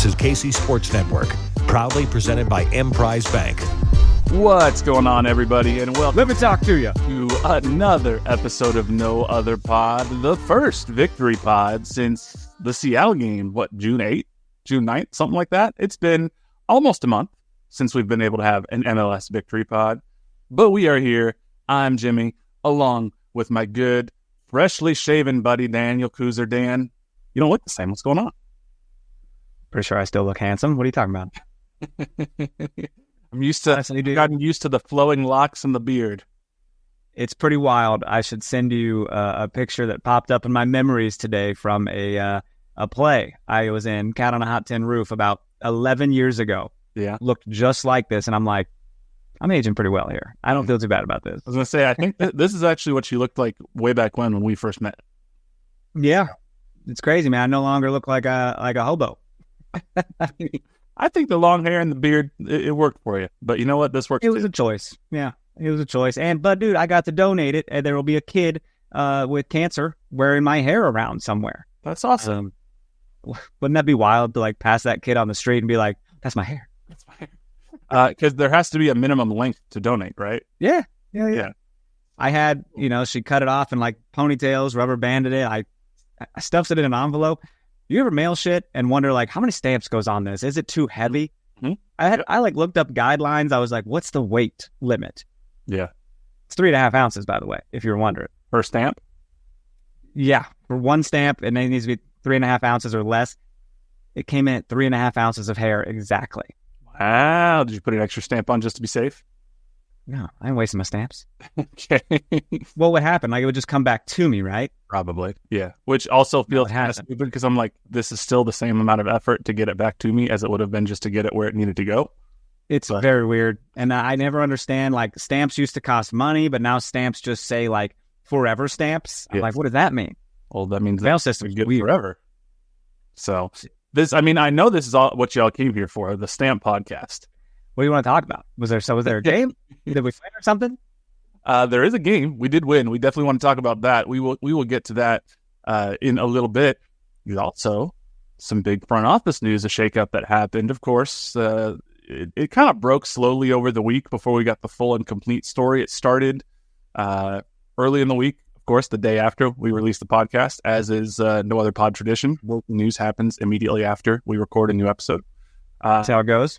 is KC Sports Network, proudly presented by Emprise Bank. What's going on, everybody? And welcome. Let me talk to you. To another episode of No Other Pod, the first victory pod since the Seattle game, June 8th, June 9th, something like that. It's been almost a month since we've been able to have an MLS victory pod, but we are here. I'm Jimmy, along with my good, freshly shaven buddy, Daniel Kooser. Dan, you don't look the same. What's going on? Pretty sure I still look handsome. What are you talking about? I'm gotten used to the flowing locks and the beard. It's pretty wild. I should send you a picture that popped up in my memories today from a play I was in, Cat on a Hot Tin Roof, about 11 years ago. Yeah. Looked just like this, and I'm like, I'm aging pretty well here. I don't feel too bad about this. I was going to say, I think this is actually what you looked like way back when we first met. Yeah. It's crazy, man. I no longer look like a hobo. I think the long hair and the beard, it worked for you. But you know what? This works It was a choice. Yeah, it was a choice. But, dude, I got to donate it, and there will be a kid with cancer wearing my hair around somewhere. That's awesome. Wouldn't that be wild to, pass that kid on the street and be like, that's my hair? That's my hair. Because there has to be a minimum length to donate, right? Yeah. I had, she cut it off in, ponytails, rubber banded it. I stuffed it in an envelope. You ever mail shit and wonder, how many stamps goes on this? Is it too heavy? Mm-hmm. I looked up guidelines. I was like, what's the weight limit? Yeah. It's 3.5 ounces, by the way, if you're wondering. Per stamp? Yeah. For one stamp, and it needs to be 3.5 ounces or less. It came in at 3.5 ounces of hair exactly. Wow. Did you put an extra stamp on just to be safe? No, I ain't wasting my stamps. Okay. What would happen? It would just come back to me, right? Probably. Yeah. Which also feels kind of stupid because I'm like, this is still the same amount of effort to get it back to me as it would have been just to get it where it needed to go. It's very weird. And I never understand, stamps used to cost money, but now stamps just say, forever stamps. I'm like, what does that mean? Well, that means mail system get forever. So I know this is all what y'all came here for, the Stamp Podcast. What do you want to talk about? Was there a game? Did we win or something? There is a game. We did win. We definitely want to talk about that. We will get to that in a little bit. There's also some big front office news, a shakeup that happened. Of course, it kind of broke slowly over the week before we got the full and complete story. It started early in the week, of course, the day after we released the podcast, as is no other pod tradition. Local news happens immediately after we record a new episode. That's how it goes.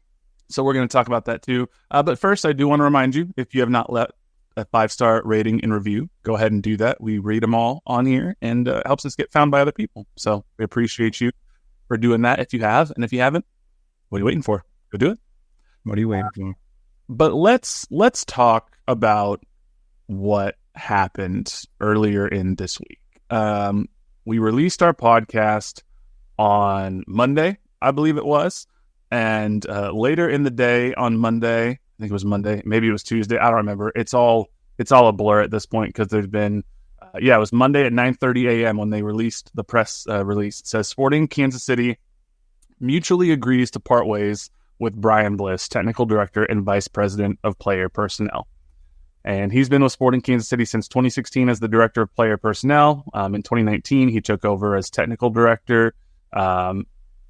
So we're going to talk about that too. But first, I do want to remind you, if you have not left a 5-star rating and review, go ahead and do that. We read them all on here, and it helps us get found by other people. So we appreciate you for doing that if you have. And if you haven't, what are you waiting for? Go do it. What are you waiting for? But let's talk about what happened earlier in this week. We released our podcast on Monday, I believe it was. And later in the day on Monday, I think it was Monday, maybe it was Tuesday, I don't remember. It's all a blur at this point because there's been, it was Monday at 9:30 a.m. when they released the press release. It says, Sporting Kansas City mutually agrees to part ways with Brian Bliss, Technical Director and Vice President of Player Personnel. And he's been with Sporting Kansas City since 2016 as the Director of Player Personnel. In 2019, he took over as Technical Director.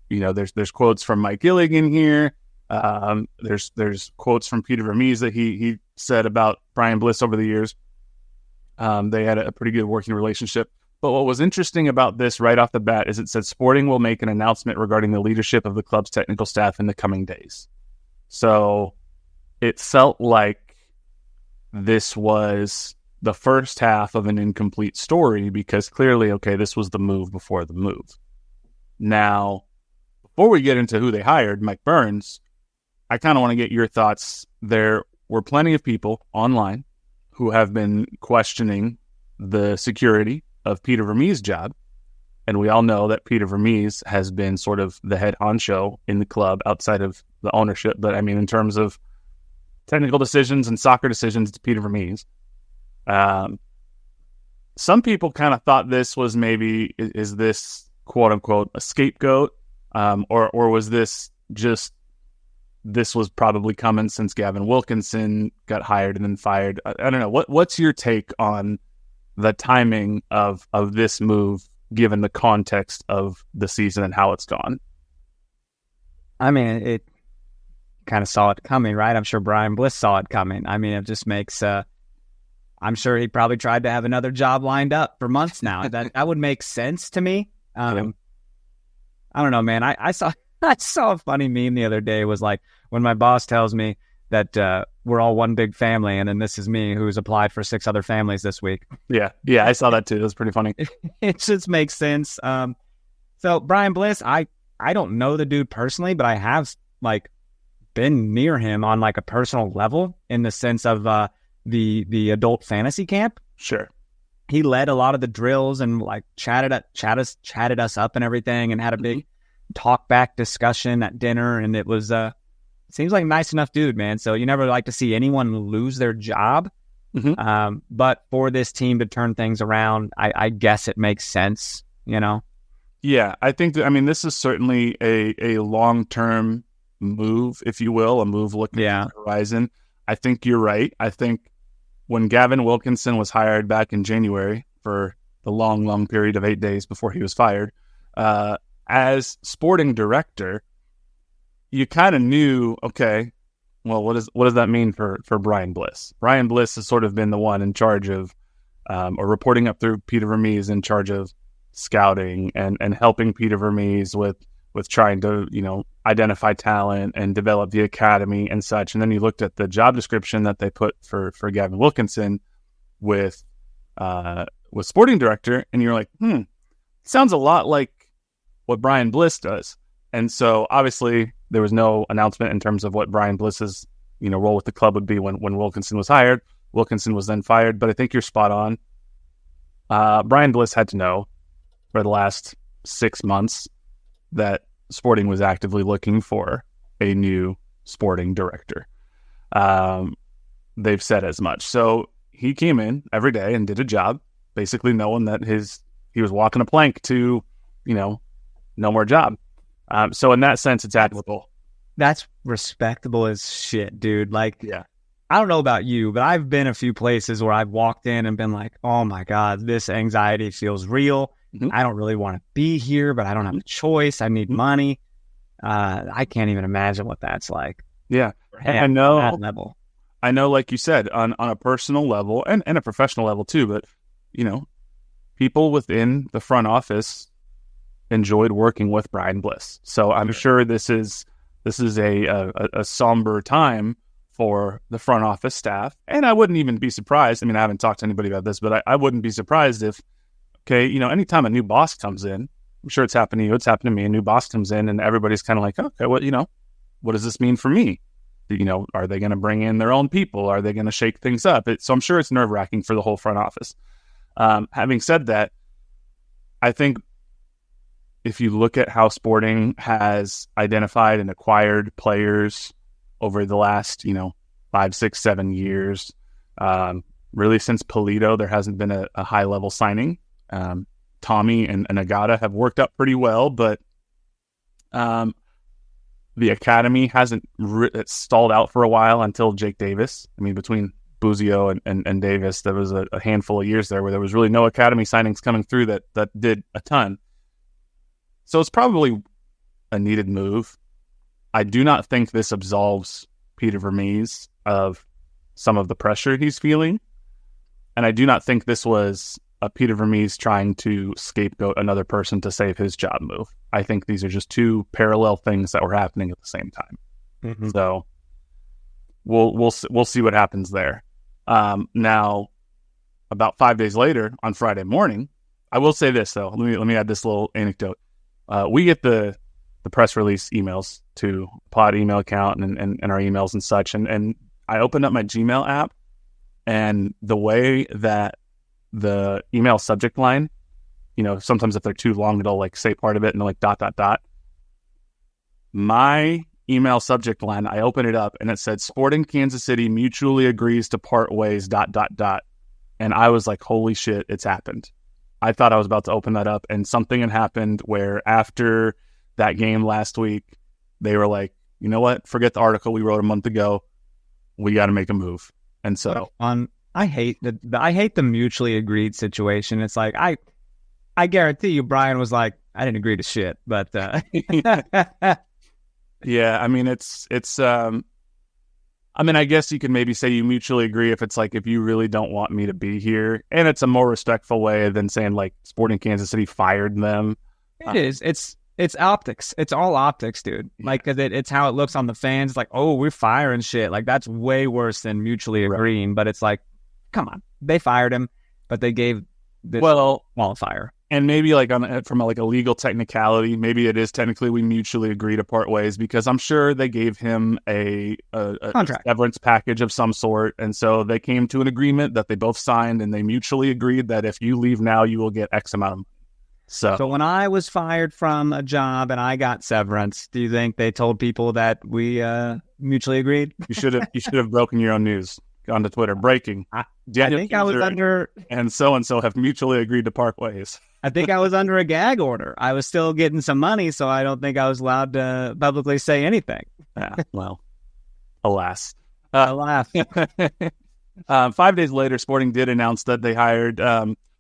There's quotes from Mike Gilligan here. There's quotes from Peter Vermees that he said about Brian Bliss over the years. They had a pretty good working relationship. But what was interesting about this right off the bat is it said Sporting will make an announcement regarding the leadership of the club's technical staff in the coming days. So it felt like this was the first half of an incomplete story because clearly, this was the move before the move. Now, before we get into who they hired, Mike Burns, I kind of want to get your thoughts. There were plenty of people online who have been questioning the security of Peter Vermees' job. And we all know that Peter Vermees has been sort of the head honcho in the club outside of the ownership. But I mean, in terms of technical decisions and soccer decisions, it's Peter Vermees. Some people kind of thought this was maybe, is this quote unquote a scapegoat? Or was this just, this was probably coming since Gavin Wilkinson got hired and then fired? I don't know. What's your take on the timing of this move, given the context of the season and how it's gone? I mean, it kind of saw it coming, right? I'm sure Brian Bliss saw it coming. I mean, it just makes, I'm sure he probably tried to have another job lined up for months now. That would make sense to me. I don't know, man. I saw a funny meme the other day. It was like when my boss tells me that we're all one big family, and then this is me who's applied for 6 other families this week. Yeah, I saw that too. It was pretty funny. It just makes sense. So Brian Bliss, I don't know the dude personally, but I have like been near him on like a personal level in the sense of the adult fantasy camp. Sure. He led a lot of the drills and like chatted us up and everything, and had a big talk back discussion at dinner. And it was seems like a nice enough dude, man. So you never like to see anyone lose their job. But for this team to turn things around, I guess it makes sense, you know? Yeah, I think that, I mean, this is certainly a long-term move, if you will, a move looking at the horizon. I think you're right. I think when Gavin Wilkinson was hired back in January for the long period of 8 days before he was fired, as sporting director, you kind of knew, okay, well, what does that mean for Brian Bliss? Brian Bliss has sort of been the one in charge of, or reporting up through Peter Vermees, in charge of scouting and helping Peter Vermees with trying to, identify talent and develop the academy and such. And then you looked at the job description that they put for Gavin Wilkinson with sporting director, and you're like, sounds a lot like what Brian Bliss does. And so obviously there was no announcement in terms of what Brian Bliss's, role with the club would be when Wilkinson was hired. Wilkinson was then fired, but I think you're spot on. Brian Bliss had to know for the last 6 months that Sporting was actively looking for a new sporting director. They've said as much. So he came in every day and did a job, basically knowing that he was walking a plank to, no more job. So in that sense, it's admirable. That's respectable as shit, dude. Like, yeah. I don't know about you, but I've been a few places where I've walked in and been like, oh my God, this anxiety feels real. I don't really want to be here, but I don't have a choice. I need money. I can't even imagine what that's like. Yeah. I know. On that level. I know, like you said, on a personal level and a professional level too, but, people within the front office enjoyed working with Brian Bliss. So I'm sure this is a somber time for the front office staff. And I wouldn't even be surprised. I mean, I haven't talked to anybody about this, but I wouldn't be surprised if, anytime a new boss comes in, I'm sure it's happened to you, it's happened to me, a new boss comes in and everybody's kind of like, okay, what does this mean for me? Are they going to bring in their own people? Are they going to shake things up? So I'm sure it's nerve-wracking for the whole front office. Having said that, I think if you look at how Sporting has identified and acquired players over the last, 5, 6, 7 years, really since Polito, there hasn't been a high-level signing. Tommy and Agata have worked up pretty well, but the academy hasn't it's stalled out for a while until Jake Davis. I mean, between Buzio and Davis, there was a handful of years there where there was really no academy signings coming through that did a ton. So it's probably a needed move. I do not think this absolves Peter Vermees of some of the pressure he's feeling. And I do not think this was a Peter Vermees trying to scapegoat another person to save his job move. I think these are just two parallel things that were happening at the same time. So we'll see what happens there. Now, about 5 days later, on Friday morning, I will say this though. Let me add this little anecdote. We get the press release emails to pod email account and our emails and such. And I opened up my Gmail app, and the way that the email subject line, sometimes if they're too long, it'll like say part of it and like ... My email subject line, I open it up and it said Sporting Kansas City mutually agrees to part ways ... And I was like, holy shit, it's happened. I thought I was about to open that up, and something had happened where after that game last week, they were like, you know what? Forget the article we wrote a month ago. We got to make a move. And so I hate the mutually agreed situation. It's like, I guarantee you, Brian was like, I didn't agree to shit, but Yeah, I mean, I mean, I guess you could maybe say you mutually agree if it's like, if you really don't want me to be here, and it's a more respectful way than saying like Sporting Kansas City fired them. It is. It's optics. It's all optics, dude. Yeah. Like, 'cause it's how it looks on the fans. Like, oh, we're firing shit. Like, that's way worse than mutually agreeing. But it's like, come on, they fired him, but they gave this qualifier. And maybe like from a legal technicality, maybe it is technically we mutually agree to part ways, because I'm sure they gave him a Contract. severance package of some sort, and so they came to an agreement that they both signed, and they mutually agreed that if you leave now, you will get X amount of money. So when I was fired from a job and I got severance, do you think they told people that we mutually agreed? you should have broken your own news. Gone to Twitter, breaking. Daniel I think I was Kooser under, and so have mutually agreed to part ways. I think I was under a gag order. I was still getting some money, so I don't think I was allowed to publicly say anything. Well, alas. Alas. 5 days later, Sporting did announce that they hired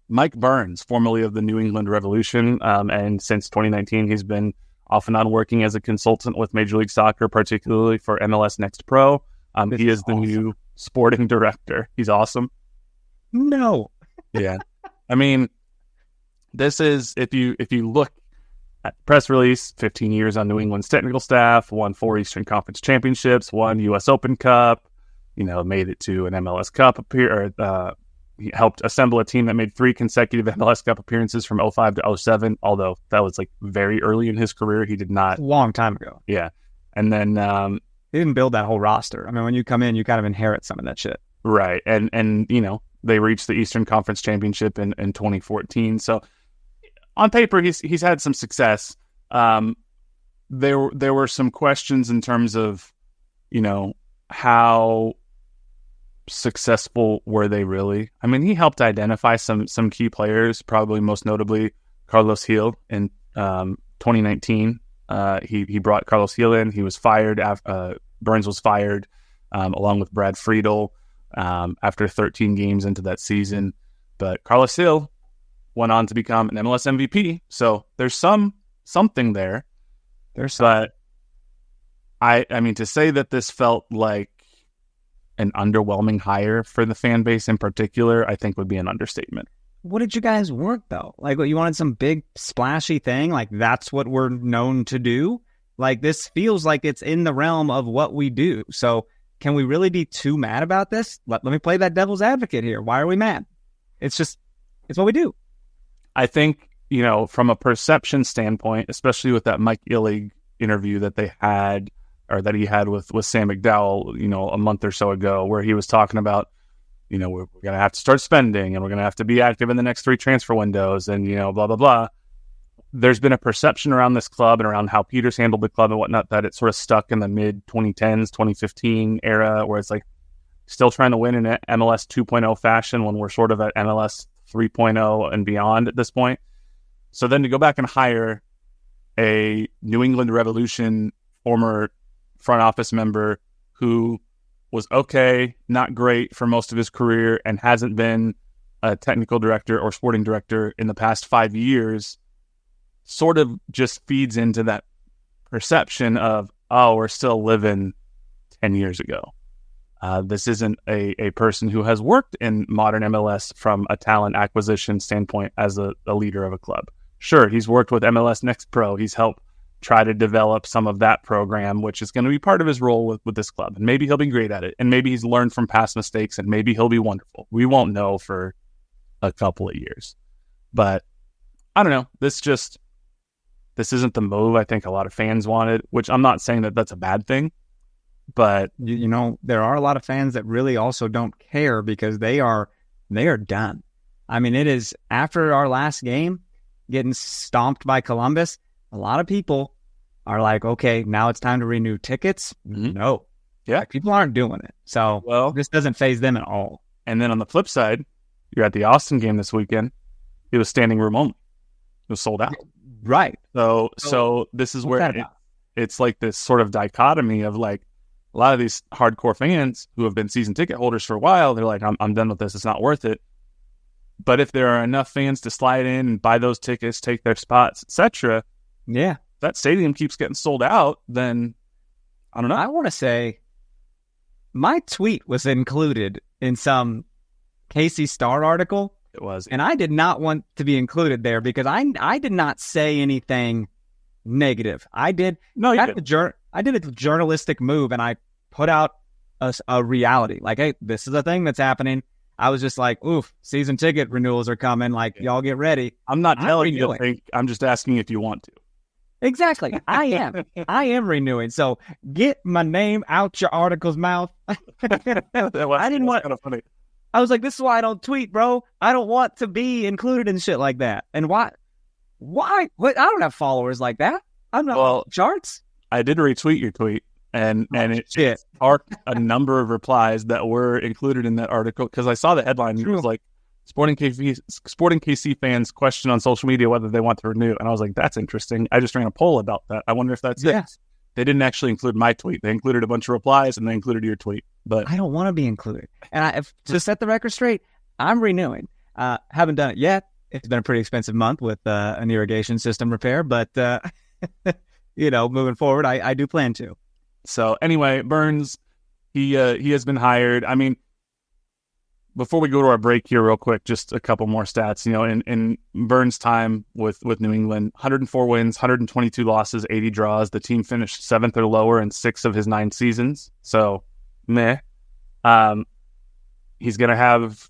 Mike Burns, formerly of the New England Revolution, and since 2019, he's been off and on working as a consultant with Major League Soccer, particularly for MLS Next Pro. He is the new sporting director. He's awesome. No. Yeah. I mean, this is, if you look at the press release, 15 years on New England's technical staff, won 4 Eastern Conference championships, won U.S. Open Cup, made it to an MLS Cup he helped assemble a team that made 3 consecutive MLS Cup appearances from 05 to 07, although that was like very early in his career. He did not. A long time ago. Yeah. And then he didn't build that whole roster. I mean, when you come in, you kind of inherit some of that shit. Right. And they reached the Eastern Conference Championship in 2014. So on paper, he's had some success. There were some questions in terms of, how successful were they really? I mean, he helped identify some key players, probably most notably Carlos Gil in 2019. He brought Carlos Gil in. He was fired. Burns was fired along with Brad Friedel after 13 games into that season. But Carlos Gil went on to become an MLS MVP. So there's something there. But I mean, to say that this felt like an underwhelming hire for the fan base in particular, I think would be an understatement. What did you guys want, though? Like, what, you wanted some big splashy thing? Like, that's what we're known to do? Like, this feels like it's in the realm of what we do. So can we really be too mad about this? Let me play that devil's advocate here. Why are we mad? It's what we do. I think, from a perception standpoint, especially with that Mike Illig interview that they had, or that he had with Sam McDowell, a month or so ago, where he was talking about, we're going to have to start spending, and we're going to have to be active in the next 3 transfer windows, and, blah, blah, blah. There's been a perception around this club and around how Peters handled the club and whatnot that it's sort of stuck in the mid-2010s, 2015 era, where it's like still trying to win in an MLS 2.0 fashion when we're sort of at MLS 3.0 and beyond at this point. So then to go back and hire a New England Revolution former front office member who was okay, not great for most of his career, and hasn't been a technical director or sporting director in the past 5 years, sort of just feeds into that perception of, oh, we're still living 10 years ago. This isn't a person who has worked in modern MLS from a talent acquisition standpoint as a leader of a club. Sure, he's worked with MLS Next Pro. He's helped try to develop some of that program, which is going to be part of his role with this club. And maybe he'll be great at it. And maybe he's learned from past mistakes, and maybe he'll be wonderful. We won't know for a couple of years. But I don't know. This isn't the move I think a lot of fans wanted, which I'm not saying that that's a bad thing. But there are a lot of fans that really also don't care, because they are done. I mean, it is after our last game, getting stomped by Columbus. A lot of people are like, okay, now it's time to renew tickets. Mm-hmm. No. Yeah. Like, people aren't doing it. So this doesn't faze them at all. And then on the flip side, you're at the Austin game this weekend. It was standing room only. It was sold out. Right. So this is where it's like this sort of dichotomy of like a lot of these hardcore fans who have been season ticket holders for a while. They're like, I'm done with this. It's not worth it. But if there are enough fans to slide in and buy those tickets, take their spots, etc., yeah, that stadium keeps getting sold out, then I don't know. I want to say my tweet was included in some Casey Star article. It was. And I did not want to be included there because I did not say anything negative. I did. No, you I did. did a journalistic move, and I put out a reality. Like, hey, this is a thing that's happening. I was just like, oof, season ticket renewals are coming. Like, y'all get ready. I'm not telling you to renewing. think. I'm just asking if you want to. Exactly. I am. I am renewing. So get my name out your article's mouth. I didn't want. Kind of funny. I was like, this is why I don't tweet, bro. I don't want to be included in shit like that. And why? Why? What? I don't have followers like that. I'm not on charts. I did retweet your tweet, and it sparked a number of replies that were included in that article because I saw the headline. It was like Sporting KC fans question on social media whether they want to renew, and I was like, that's interesting. I just ran a poll about that. I wonder if that's it. They didn't actually include my tweet. They included a bunch of replies, and they included your tweet. But I don't want to be included. And to set the record straight, I'm renewing. Haven't done it yet. It's been a pretty expensive month with an irrigation system repair, but moving forward, I do plan to. So anyway, Burns, he has been hired. I mean, before we go to our break here real quick, just a couple more stats. In Burns' time with New England, 104 wins, 122 losses, 80 draws. The team finished 7th or lower in 6 of his 9 seasons. So, meh. He's going to have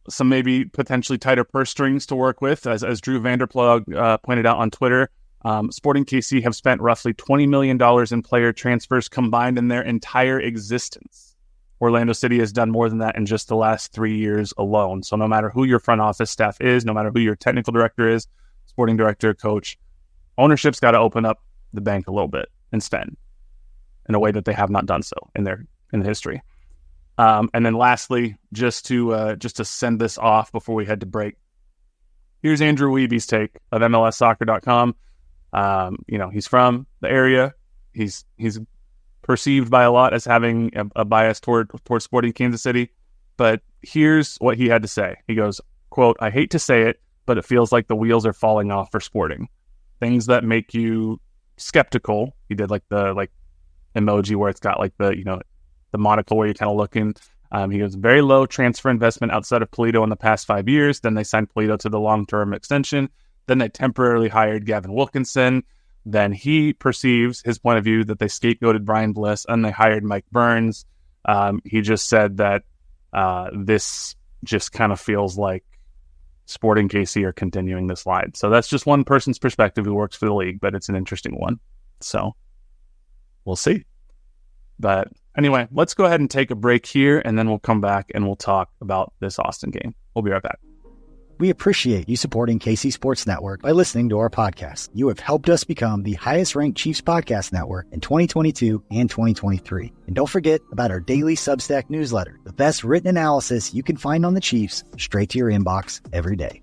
some maybe potentially tighter purse strings to work with. As Drew Vanderplug pointed out on Twitter, Sporting KC have spent roughly $20 million in player transfers combined in their entire existence. Orlando City has done more than that in just the last 3 years alone. So no matter who your front office staff is, no matter who your technical director is, sporting director, coach, ownership's got to open up the bank a little bit and spend in a way that they have not done so in the history. And then lastly, just to send this off before we head to break, here's Andrew Weeby's take of MLSsoccer.com. He's from the area. He's perceived by a lot as having a bias toward Sporting Kansas City. But here's what he had to say. He goes, quote, "I hate to say it, but it feels like the wheels are falling off for Sporting. Things that make you skeptical." He did like the emoji where it's got like the monocle where you're kind of looking. He goes, "Very low transfer investment outside of Polito in the past 5 years. Then they signed Polito to the long-term extension. Then they temporarily hired Gavin Wilkinson. Then he perceives his point of view that they scapegoated Brian Bliss and they hired Mike Burns." He just said that this just kind of feels like Sporting KC are continuing this line. So that's just one person's perspective who works for the league, but it's an interesting one. So we'll see. But anyway, let's go ahead and take a break here, and then we'll come back and we'll talk about this Austin game. We'll be right back. We appreciate you supporting KC Sports Network by listening to our podcast. You have helped us become the highest-ranked Chiefs podcast network in 2022 and 2023. And don't forget about our daily Substack newsletter, the best written analysis you can find on the Chiefs straight to your inbox every day.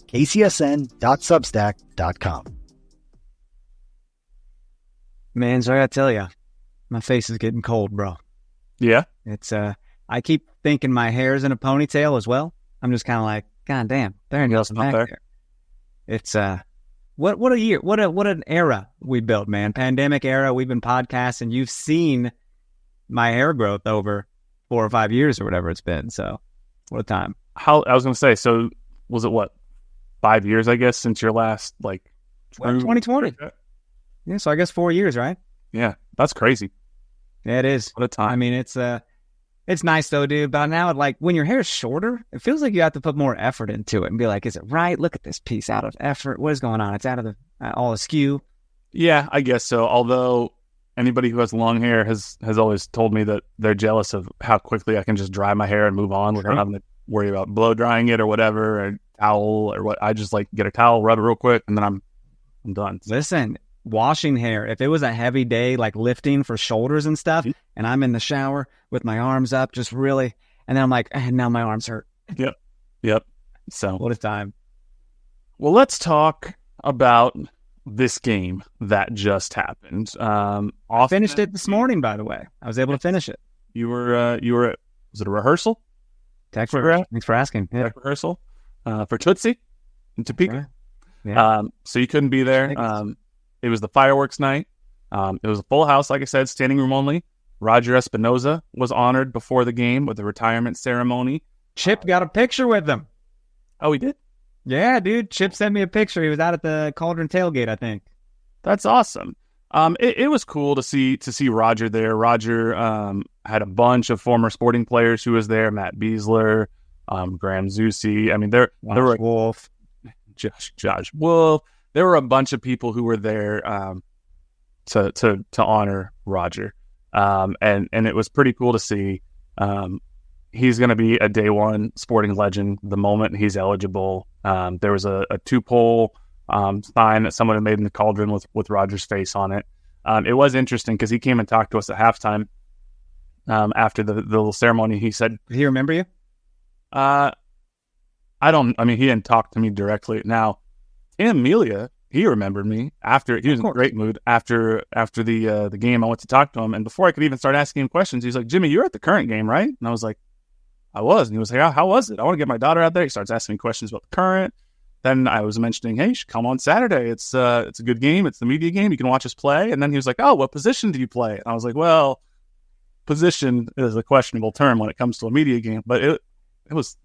kcsn.substack.com. Man, so I gotta tell you, my face is getting cold, bro. Yeah? It's I keep thinking my hair's in a ponytail as well. I'm just kind of like, God damn, there goes back there. It's what a year, what an era we built, man. Pandemic era. We've been podcasting. You've seen my hair growth over 4 or 5 years or whatever it's been. So what a time. I was going to say, so was it 5 years, I guess, since your last 2020? Yeah, so I guess 4 years, right? Yeah, that's crazy. Yeah, it is. What a time. I mean, it's nice though, dude. But now, when your hair's shorter, it feels like you have to put more effort into it and be like, is it right? Look at this piece out of effort. What is going on? It's out of all askew. Yeah, I guess so. Although anybody who has long hair has always told me that they're jealous of how quickly I can just dry my hair and move on without having to worry about blow drying it or whatever, or towel or what. I just get a towel, rub it real quick, and then I'm done. Listen, washing hair, if it was a heavy day, lifting for shoulders and stuff, and I'm in the shower with my arms up, just really, and then I'm like, now my arms hurt. Yep. So what a time. Well, let's talk about this game that just happened. I finished it this morning, by the way. I was able to finish it. You were was it a rehearsal? Thanks for asking. Yeah. Tech rehearsal for Tootsie in Topeka. Yeah. So you couldn't be there. It was the fireworks night. It was a full house, like I said, standing room only. Roger Espinoza was honored before the game with a retirement ceremony. Chip got a picture with them. Oh, he did? Yeah, dude. Chip sent me a picture. He was out at the Cauldron tailgate, I think. That's awesome. It was cool to see Roger there. Roger had a bunch of former Sporting players who was there. Matt Beasler, Graham Zusi. I mean, there were Wolf, Josh Wolf. There were a bunch of people who were there to honor Roger, and it was pretty cool to see. He's going to be a day one Sporting legend the moment he's eligible. There was a 2-pole sign that someone had made in the Cauldron with Roger's face on it. It was interesting because he came and talked to us at halftime after the little ceremony. He said, "Did he remember you?" He didn't talk to me directly. Now, Tim Melia, he remembered me after. He was in a great mood after the game. I went to talk to him, and before I could even start asking him questions, he's like, "Jimmy, you're at the Current game, right?" And I was like, "I was." And he was like, "How was it? I want to get my daughter out there." He starts asking me questions about the Current. Then I was mentioning, "Hey, you should come on Saturday. It's a good game. It's the media game. You can watch us play." And then he was like, "Oh, what position do you play?" And I was like, "Well, position is a questionable term when it comes to a media game, but it was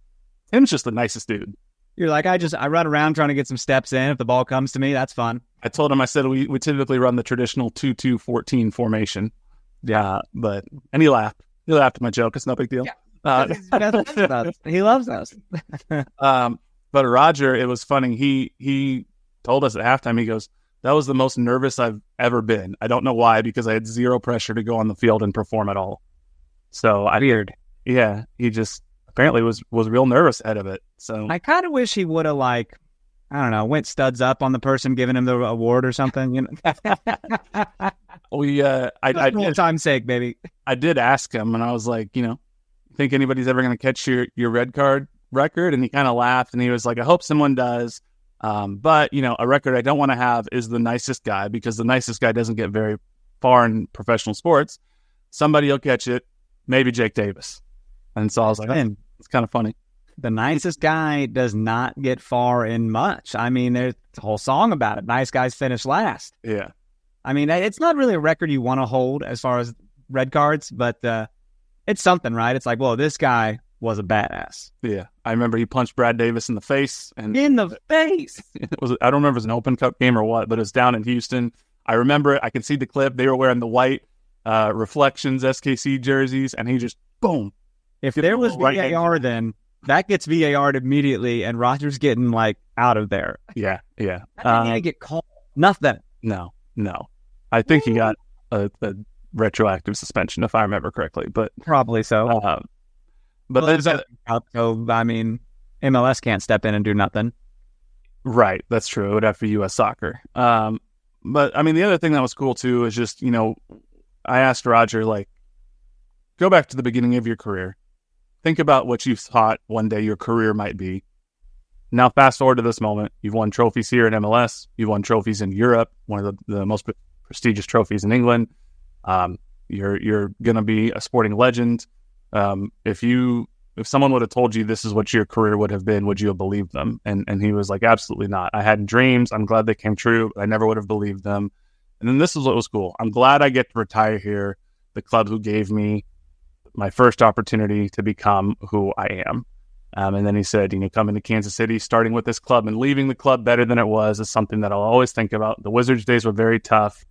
Tim's just the nicest dude." You're like, I run around trying to get some steps in. If the ball comes to me, that's fun. I told him, I said, we typically run the traditional 2-2-14 formation. Yeah, and he laughed. He laughed at my joke. It's no big deal. Yeah. He loves us. But Roger, it was funny. He told us at halftime, he goes, "That was the most nervous I've ever been. I don't know why, because I had zero pressure to go on the field and perform at all." So weird. Yeah, he just apparently was real nervous ahead of it. So I kind of wish he would have, like, I don't know, went studs up on the person giving him the award or something. You know, for time's sake, baby. I did ask him, and I was like, think anybody's ever going to catch your red card record? And he kind of laughed, and he was like, "I hope someone does. But a record I don't want to have is the nicest guy, because the nicest guy doesn't get very far in professional sports. Somebody will catch it, maybe Jake Davis." And so I was like, it's kind of funny. The nicest guy does not get far in much. I mean, there's a whole song about it. Nice guys finish last. Yeah. I mean, it's not really a record you want to hold as far as red cards, but it's something, right? It's like, well, this guy was a badass. Yeah. I remember he punched Brad Davis in the face. In the face! I don't remember if it was an Open Cup game or what, but it was down in Houston. I remember it. I can see the clip. They were wearing the white Reflections SKC jerseys, and he just, boom. If there was VAR, then that gets VAR'd immediately, and Roger's getting, like, out of there. Yeah. I didn't get called. Nothing. No. I think he got a retroactive suspension, if I remember correctly. But probably so. But so, I mean, MLS can't step in and do nothing. Right, that's true. It would have to be U.S. Soccer. But, I mean, the other thing that was cool, too, is just, I asked Roger, like, go back to the beginning of your career. Think about what you thought one day your career might be. Now, fast forward to this moment. You've won trophies here in MLS. You've won trophies in Europe, one of the most prestigious trophies in England. You're going to be a sporting legend. If someone would have told you this is what your career would have been, would you have believed them? And he was like, absolutely not. I had dreams. I'm glad they came true, but I never would have believed them. And then this is what was cool. I'm glad I get to retire here. The club who gave me my first opportunity to become who I am. And then he said, coming to Kansas City, starting with this club and leaving the club better than it was is something that I'll always think about. The Wizards days were very tough.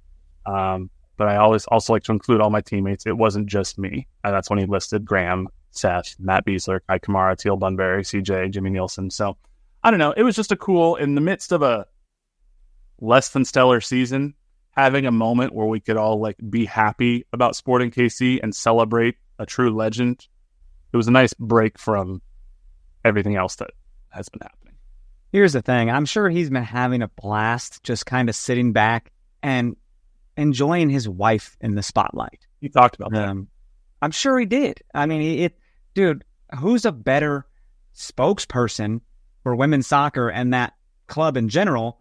But I always also like to include all my teammates. It wasn't just me. And that's when he listed Graham, Seth, Matt Beasler, Kai Kamara, Teal Bunbury, CJ, Jimmy Nielsen. So I don't know. It was just a cool, in the midst of a less than stellar season, having a moment where we could all like be happy about Sporting KC and celebrate a true legend. It was a nice break from everything else that has been happening. Here's the thing. I'm sure he's been having a blast just kind of sitting back and enjoying his wife in the spotlight. He talked about that. I'm sure he did. I mean, dude, who's a better spokesperson for women's soccer and that club in general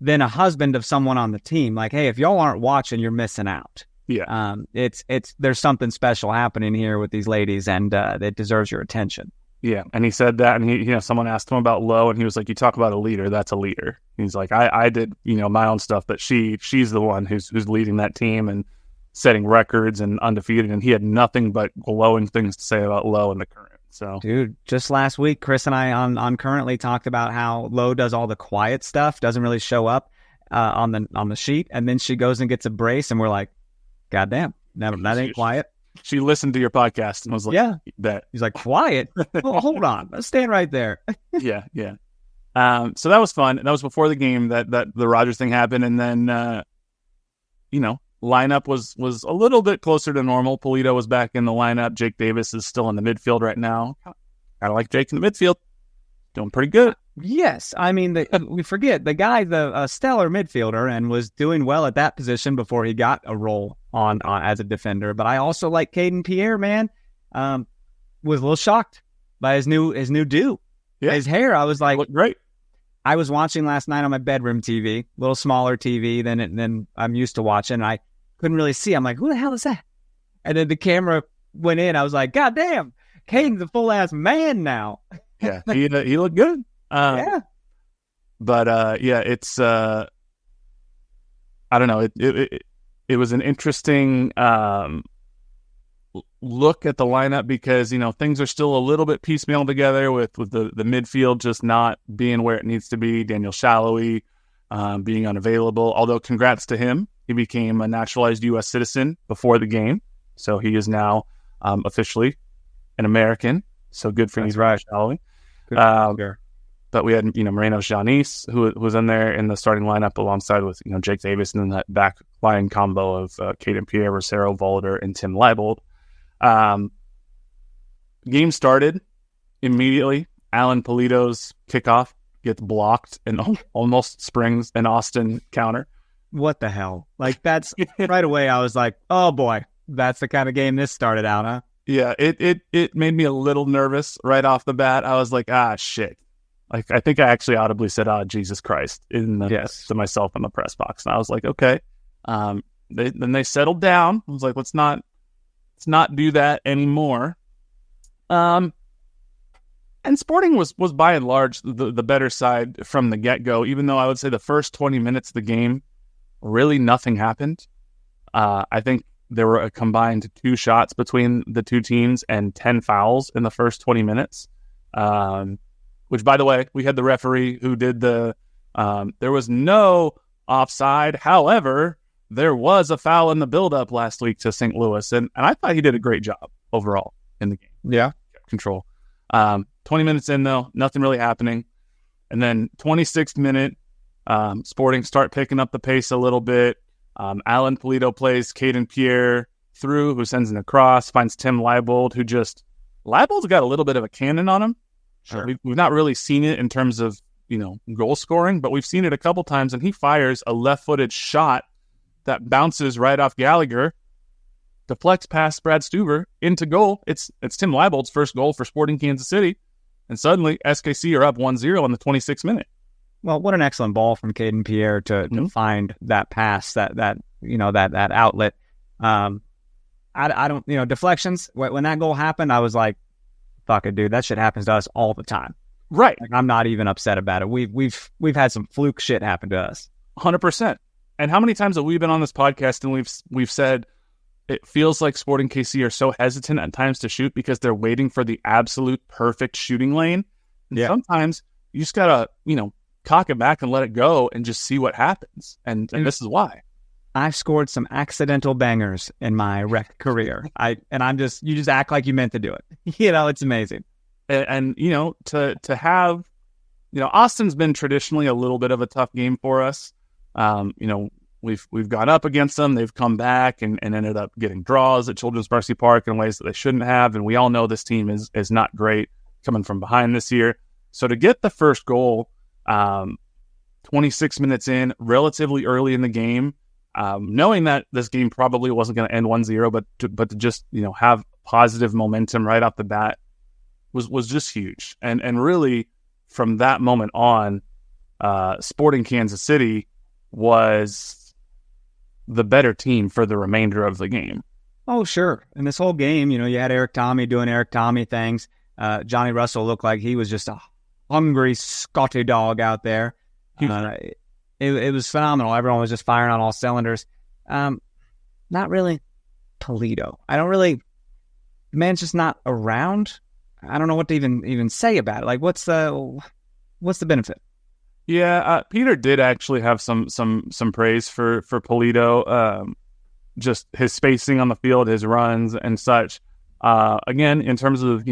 than a husband of someone on the team? Like, hey, if y'all aren't watching, you're missing out. Yeah. There's something special happening here with these ladies, and it deserves your attention. Yeah, and he said that, and someone asked him about Lowe, and he was like, "You talk about a leader, that's a leader." He's like, "I did, my own stuff, but she's the one who's leading that team and setting records and undefeated." And he had nothing but glowing things to say about Lowe and the Current. So, dude, just last week, Chris and I on Currently talked about how Lowe does all the quiet stuff, doesn't really show up on the sheet, and then she goes and gets a brace, and we're like, "God damn, that ain't quiet." She listened to your podcast and was like, "Yeah, bet." He's like, "Quiet? Well, hold on, let's stand right there." Yeah. So that was fun. That was before the game that the Rogers thing happened, and then lineup was a little bit closer to normal. Polito was back in the lineup. Jake Davis is still in the midfield right now. Kind of like Jake in the midfield, doing pretty good. Yes, I mean, we forget the guy, the stellar midfielder, and was doing well at that position before he got a role on as a defender. But I also like Caden Pierre, man. Was a little shocked by his new do. Yeah. His hair. I was like, looked great. I was watching last night on my bedroom TV, a little smaller TV than I'm used to watching. And I couldn't really see. I'm like, who the hell is that? And then the camera went in. I was like, God damn, Caden's a full ass man now. Yeah, he looked good. Yeah. But it's I don't know. It was an interesting look at the lineup because things are still a little bit piecemeal together with the midfield just not being where it needs to be. Daniel Shallowy being unavailable. Although congrats to him, he became a naturalized U.S. citizen before the game, so he is now officially an American. So good for you, right, Shallowy. But we had, Moreno Janice, who was in there in the starting lineup alongside with, Jake Davis, and then that back line combo of Caden Pierre, Rosero, Volder, and Tim Leibold. Game started immediately. Alan Polito's kickoff gets blocked and almost springs an Austin counter. What the hell? Like, that's right away. I was like, oh boy, that's the kind of game this started out, huh? Yeah, it made me a little nervous right off the bat. I was like, shit. Like, I think I actually audibly said, Jesus Christ, to myself in the press box. And I was like, okay. Then they settled down. I was like, let's not do that anymore. And Sporting was by and large the better side from the get-go, even though I would say the first 20 minutes of the game, really nothing happened. I think there were a combined 2 shots between the two teams and 10 fouls in the first 20 minutes. Which, by the way, we had the referee who did there was no offside. However, there was a foul in the build-up last week to St. Louis, and I thought he did a great job overall in the game. Yeah. Control. 20 minutes in, though, nothing really happening. And then 26th minute, Sporting start picking up the pace a little bit. Alan Polito plays Caden Pierre through, who sends an across, finds Tim Leibold, Leibold's got a little bit of a cannon on him. Sure. We've not really seen it in terms of, goal scoring, but we've seen it a couple times, and he fires a left-footed shot that bounces right off Gallagher, deflects past Brad Stuver into goal. It's Tim Leibold's first goal for Sporting Kansas City, and suddenly SKC are up 1-0 in the 26th minute. Well, what an excellent ball from Caden Pierre to find that pass, that outlet. I don't, deflections. When that goal happened, I was like, fuck it, dude, that shit happens to us all the time. Right. Like, I'm not even upset about it. We've had some fluke shit happen to us. 100%. And how many times have we been on this podcast and we've said it feels like Sporting KC are so hesitant at times to shoot because they're waiting for the absolute perfect shooting lane. And sometimes you just gotta, cock it back and let it go and just see what happens. And this is why. I've scored some accidental bangers in my rec career. You just act like you meant to do it. It's amazing. And to have, Austin's been traditionally a little bit of a tough game for us. We've gone up against them. They've come back and ended up getting draws at Children's Mercy Park in ways that they shouldn't have. And we all know this team is not great coming from behind this year. So to get the first goal, 26 minutes in, relatively early in the game, knowing that this game probably wasn't going to end 1-0, but to just have positive momentum right off the bat was just huge. And really from that moment on, Sporting Kansas City was the better team for the remainder of the game. Oh, sure. And this whole game, you had Eric Tommy doing Eric Tommy things. Johnny Russell looked like he was just a hungry Scotty dog out there. It was phenomenal. Everyone was just firing on all cylinders. Not really Polito. The man's just not around. I don't know what to even say about it. Like, what's the benefit? Yeah, Peter did actually have some praise for Polito. Just his spacing on the field, his runs and such. Again, in terms of,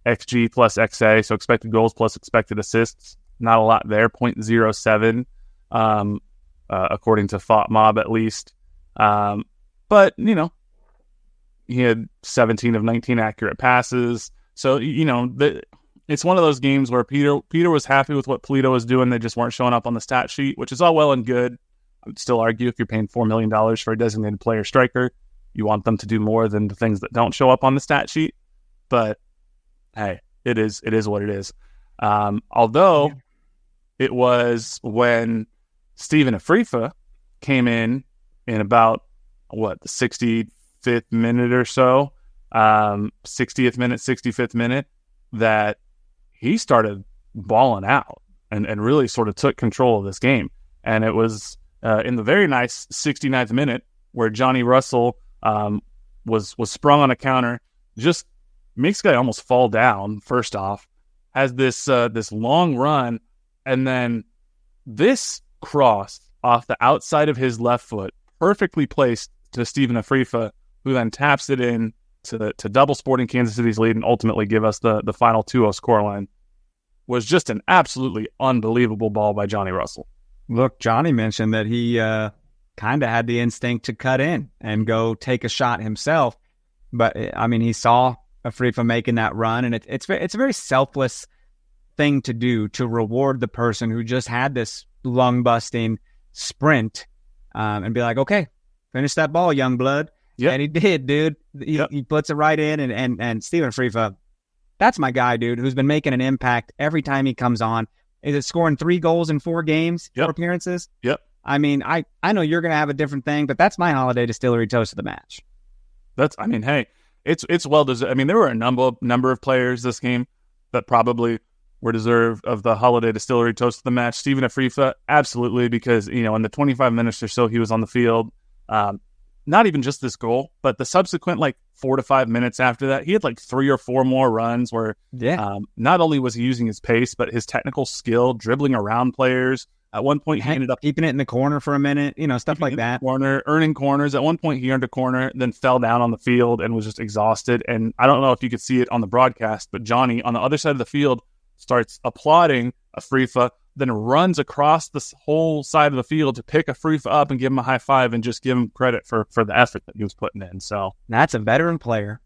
XG plus XA, so expected goals plus expected assists, not a lot there, 0.07, according to FOTMob at least. But, he had 17 of 19 accurate passes. So, it's one of those games where Peter was happy with what Polito was doing. They just weren't showing up on the stat sheet, which is all well and good. I would still argue if you're paying $4 million for a designated player striker, you want them to do more than the things that don't show up on the stat sheet. But hey, it is what it is. Although it was when Steven Afrifa came in about the 65th minute or so, 60th minute, 65th minute, that he started balling out and really sort of took control of this game. And it was in the very nice 69th minute where Johnny Russell was sprung on a counter, just makes the guy almost fall down. First off, has this long run, and then this cross off the outside of his left foot, perfectly placed to Steven Afrifa, who then taps it in to double Sporting Kansas City's lead and ultimately give us the final 2-0 scoreline. Was just an absolutely unbelievable ball by Johnny Russell. Look, Johnny mentioned that he kind of had the instinct to cut in and go take a shot himself. But, I mean, he saw Afrifa making that run, and it's a very selfless thing to do, to reward the person who just had this lung-busting sprint and be like, okay, finish that ball, young blood. Yep. And he did, dude. He puts it right in, and Steven Afrifa, that's my guy, dude, who's been making an impact every time he comes on. Is it scoring 3 goals in 4 games, 4 appearances? Yep. I mean, I know you're going to have a different thing, but that's my Holiday Distillery toast of the match. Hey, it's well deserved. I mean, there were a number of players this game that probably were deserved of the Holiday Distillery toast of the match. Steven Afrifa, absolutely, because, in the 25 minutes or so he was on the field, not even just this goal, but the subsequent 4 to 5 minutes after that, he had 3 or 4 more runs where not only was he using his pace, but his technical skill, dribbling around players. At one point, he ended up keeping it in the corner for a minute, stuff like that. Corner, earning corners. At one point, he earned a corner, then fell down on the field and was just exhausted. And I don't know if you could see it on the broadcast, but Johnny, on the other side of the field, starts applauding Afrifa, then runs across this whole side of the field to pick Afrifa up and give him a high five and just give him credit for the effort that he was putting in. So that's a veteran player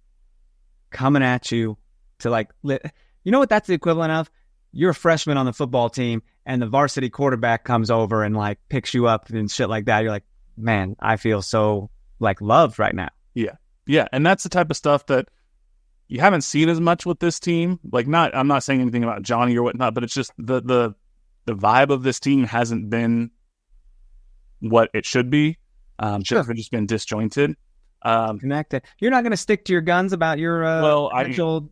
coming at you to you know what that's the equivalent of? You're a freshman on the football team and the varsity quarterback comes over and picks you up and shit like that. You're like, man, I feel so loved right now. Yeah. Yeah. And that's the type of stuff that you haven't seen as much with this team. I'm not saying anything about Johnny or whatnot, but it's just the vibe of this team hasn't been what it should be. Sure. It's just been disjointed. Connected. You're not going to stick to your guns about your actual...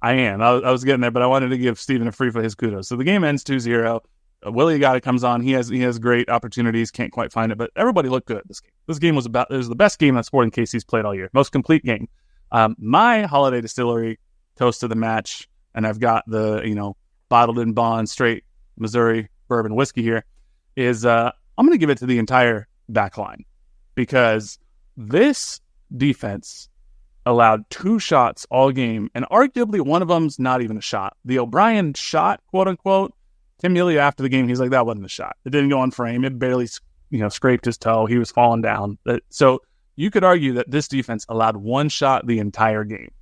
I am. I was getting there, but I wanted to give Steven Afrifa his kudos. So the game ends 2-0. Willie Agata comes on. He has great opportunities. Can't quite find it, but everybody looked good this game. This game was the best game that Sporting KC's played all year. Most complete game. My Holiday Distillery toast of the match, and I've got the bottled in bond straight Missouri bourbon whiskey here, is I'm going to give it to the entire back line, because this defense allowed 2 shots all game, and arguably one of them's not even a shot. The O'Brien shot, quote unquote, Tim Yillia after the game, he's like, that wasn't a shot. It didn't go on frame. It barely scraped his toe. He was falling down. So you could argue that this defense allowed 1 shot the entire game.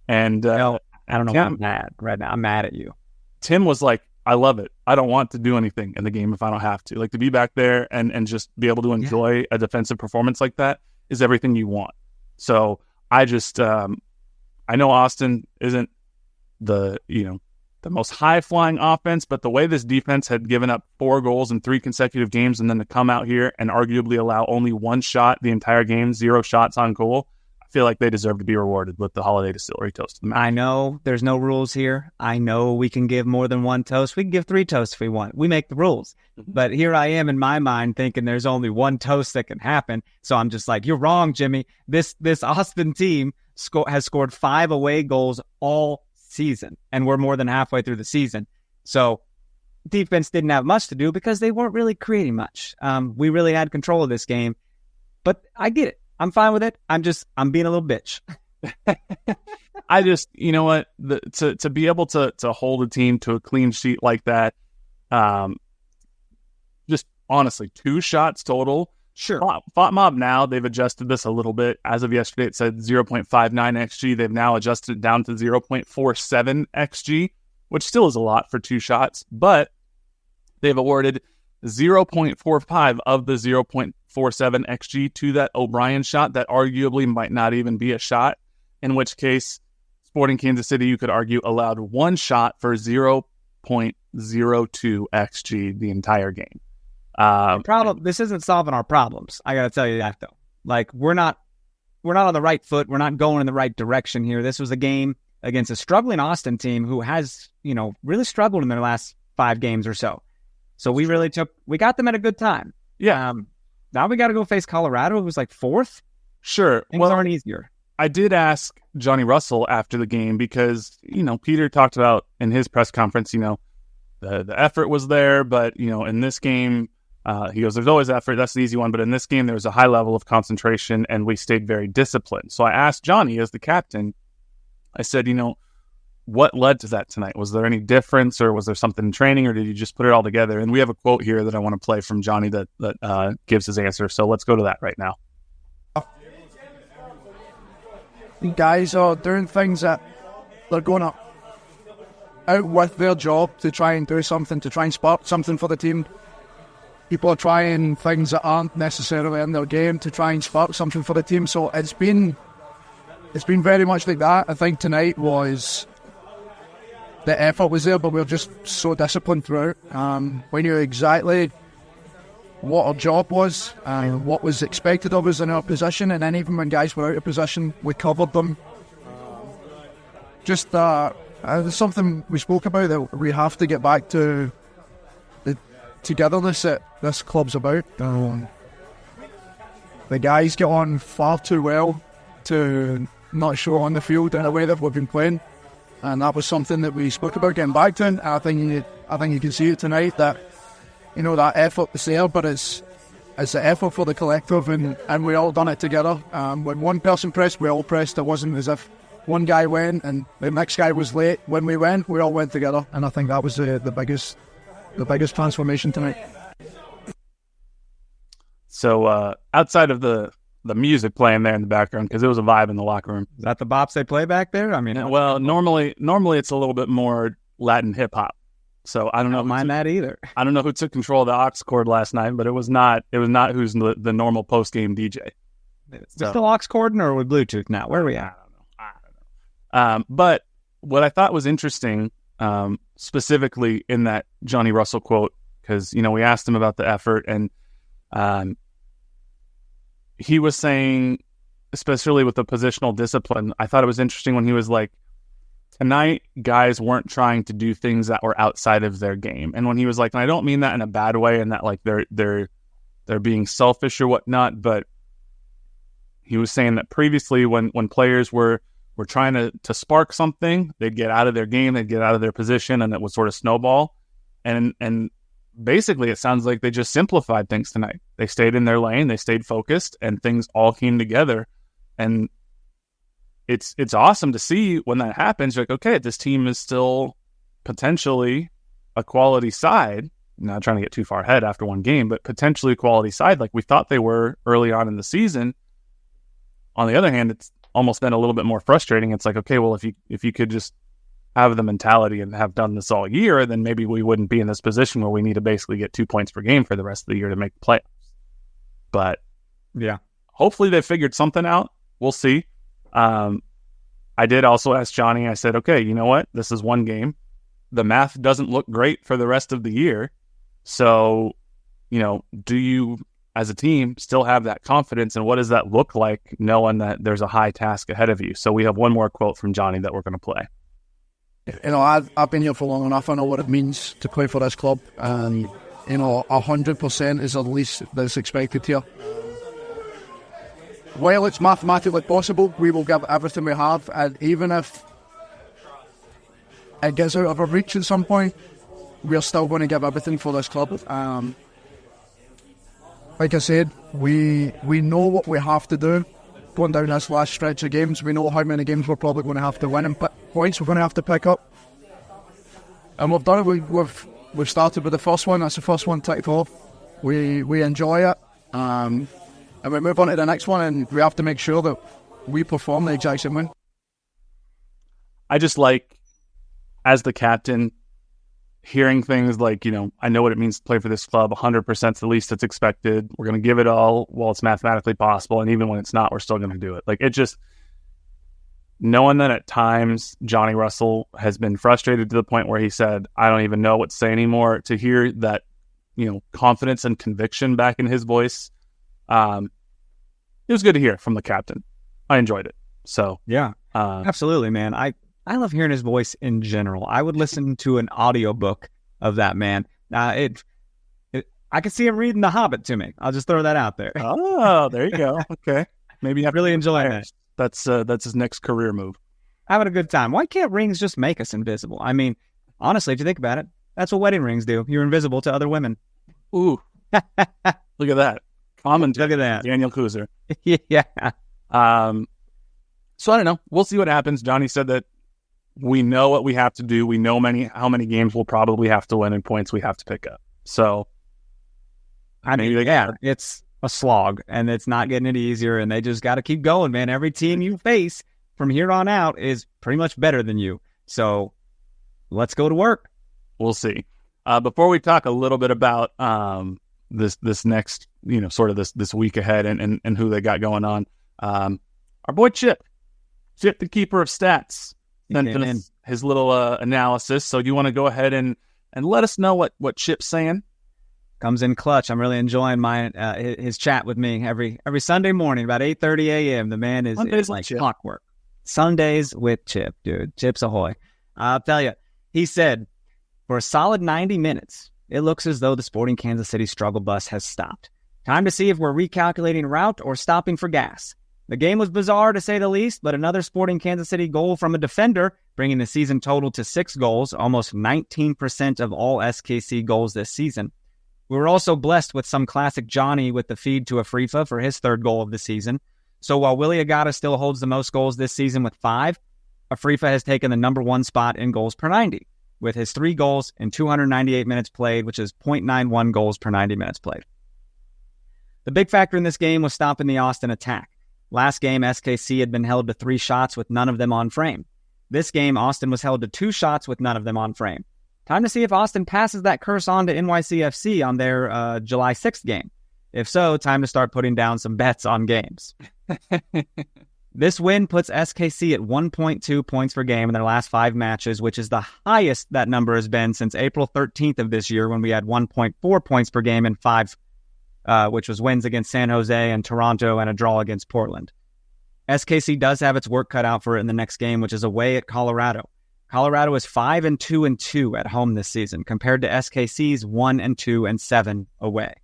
And I don't know why I'm mad right now. I'm mad at you. Tim was like, I love it. I don't want to do anything in the game if I don't have to. To be back there and just be able to enjoy a defensive performance like that is everything you want. So I just, I know Austin isn't the most high-flying offense, but the way this defense had given up 4 goals in 3 consecutive games and then to come out here and arguably allow only 1 shot the entire game, 0 shots on goal, I feel like they deserve to be rewarded with the holiday distillery toast. I know there's no rules here. I know we can give more than one toast. We can give 3 toasts if we want. We make the rules. But here I am in my mind thinking there's only one toast that can happen. So I'm just like, you're wrong, Jimmy. This Austin team has scored 5 away goals all season, and we're more than halfway through the season. So defense didn't have much to do because they weren't really creating much. We really had control of this game. But I get it. I'm fine with it. I'm being a little bitch. I just, you know what, to be able to hold a team to a clean sheet like that, just honestly, 2 shots total. Sure. Fought Mob now, they've adjusted this a little bit. As of yesterday, it said 0.59 XG. They've now adjusted it down to 0.47 XG, which still is a lot for 2 shots, but they've awarded 0.45 of the 0.47 XG to that O'Brien shot that arguably might not even be a shot, in which case Sporting Kansas City, you could argue, allowed 1 shot for 0.02 XG the entire game. This isn't solving our problems. I got to tell you that, though. Like, we're not on the right foot. We're not going in the right direction here. This was a game against a struggling Austin team who has, really struggled in their last 5 games or so. So we got them at a good time. Yeah. Now we got to go face Colorado, who's like 4th. Sure. Things aren't easier. I did ask Johnny Russell after the game because, Peter talked about in his press conference, the effort was there, but, in this game, he goes, there's always effort. That's the easy one. But in this game, there was a high level of concentration and we stayed very disciplined. So I asked Johnny as the captain, I said, what led to that tonight? Was there any difference or was there something in training or did you just put it all together? And we have a quote here that I want to play from Johnny that gives his answer. So let's go to that right now. The guys are doing things that they're going out with their job to try and do something, to try and spark something for the team. People are trying things that aren't necessarily in their game to try and spark something for the team. So it's been very much like that. I think tonight was the effort was there, but we were just so disciplined throughout. We knew exactly what our job was and what was expected of us in our position, and then even when guys were out of position, we covered them. Just there's something we spoke about that we have to get back to the togetherness that this club's about. The guys get on far too well to not show on the field in a way that we've been playing, and that was something that we spoke about getting back to. And I think you can see it tonight that that effort is there, but it's the effort for the collective, and we all done it together. When one person pressed, we all pressed. It wasn't as if one guy went and the next guy was late. When we went, we all went together, and I think that was the biggest transformation tonight. So outside of the music playing there in the background, because it was a vibe in the locker room. Is that the bops they play back there? I mean, well, normally it's a little bit more Latin hip hop. So I don't mind that either. I don't know who took control of the aux cord last night, but it was not who's the normal post game DJ. Is it still aux cording or with Bluetooth now? Where are we at? I don't know. But what I thought was interesting, specifically in that Johnny Russell quote, because we asked him about the effort, and he was saying, especially with the positional discipline, I thought it was interesting when he was like, tonight, guys weren't trying to do things that were outside of their game. And when he was like, and I don't mean that in a bad way and that like they're being selfish or whatnot, but he was saying that previously when players were trying to spark something, they'd get out of their game, they'd get out of their position, and it would sort of snowball. And basically it sounds like they just simplified things tonight. They stayed in their lane, they stayed focused, and things all came together. And it's awesome to see when that happens. You're like, okay, this team is still potentially a quality side. Not trying to get too far ahead after one game, but potentially a quality side like we thought they were early on in the season. On the other hand, it's almost been a little bit more frustrating. It's like, okay, well, if you could just have the mentality and have done this all year, then maybe we wouldn't be in this position where we need to basically get 2 points per game for the rest of the year to make the playoffs. But yeah, hopefully they figured something out. We'll see. I did also ask Johnny, I said, okay, you know what? This is one game. The math doesn't look great for the rest of the year. So, do you, as a team, still have that confidence. And what does that look like knowing that there's a high task ahead of you? So we have one more quote from Johnny that we're going to play. You know, I've been here for long enough. I know what it means to play for this club. And, you know, 100% is the least that's expected here. While it's mathematically possible, we will give everything we have. And even if it gets out of our reach at some point, we're still going to give everything for this club. Like I said, we know what we have to do going down this last stretch of games. We know how many games we're probably going to have to win and points we're going to have to pick up. And we've done it. We've started with the first one. That's the first one ticked off. We enjoy it. And we move on to the next one, and we have to make sure that we perform the exact same way. I just like, as the captain, hearing things like, you know, I know what it means to play for this club. 100% is the least that's expected. We're going to give it all while it's mathematically possible. And even when it's not, we're still going to do it. Like, it just, knowing that at times Johnny Russell has been frustrated to the point where he said, I don't even know what to say anymore, to hear that, you know, confidence and conviction back in his voice. It was good to hear from the captain. I enjoyed it. So yeah, absolutely, man. I love hearing his voice in general. I would listen to an audiobook of that man. I could see him reading The Hobbit to me. I'll just throw that out there. Oh, there you go. Okay. Maybe I really enjoy that. That's his next career move. Having a good time. Why can't rings just make us invisible? I mean, honestly, if you think about it, that's what wedding rings do. You're invisible to other women. Ooh. Look at that. Commentary. Look at that. Daniel Kooser. Yeah. So I don't know. We'll see what happens. Johnny said that we know what we have to do. We know how many games we'll probably have to win and points we have to pick up. So I mean, it's a slog, and it's not getting any easier, and they just got to keep going, man. Every team you face from here on out is pretty much better than you. So let's go to work. We'll see. Before we talk a little bit about this next, you know, sort of this week ahead and who they got going on, our boy Chip, the keeper of stats, sent in his little analysis. So do you want to go ahead and let us know what Chip's saying? Comes in clutch. I'm really enjoying his chat with me every Sunday morning about 8:30 a.m. The man is like clockwork. Sundays with Chip, dude. Chips ahoy. I'll tell you, he said, for a solid 90 minutes, it looks as though the Sporting Kansas City struggle bus has stopped. Time to see if we're recalculating route or stopping for gas. The game was bizarre, to say the least, but another Sporting Kansas City goal from a defender, bringing the season total to 6 goals, almost 19% of all SKC goals this season. We were also blessed with some classic Johnny with the feed to Afrifa for his 3rd goal of the season. So while Willie Agata still holds the most goals this season with 5, Afrifa has taken the number 1 spot in goals per 90, with his 3 goals in 298 minutes played, which is 0.91 goals per 90 minutes played. The big factor in this game was stopping the Austin attack. Last game, SKC had been held to 3 shots with none of them on frame. This game, Austin was held to 2 shots with none of them on frame. Time to see if Austin passes that curse on to NYCFC on their July 6th game. If so, time to start putting down some bets on games. This win puts SKC at 1.2 points per game in their last 5 matches, which is the highest that number has been since April 13th of this year, when we had 1.4 points per game in 5, which was wins against San Jose and Toronto and a draw against Portland. SKC does have its work cut out for it in the next game, which is away at Colorado. Colorado is 5-2-2 at home this season, compared to SKC's 1-2-7 away.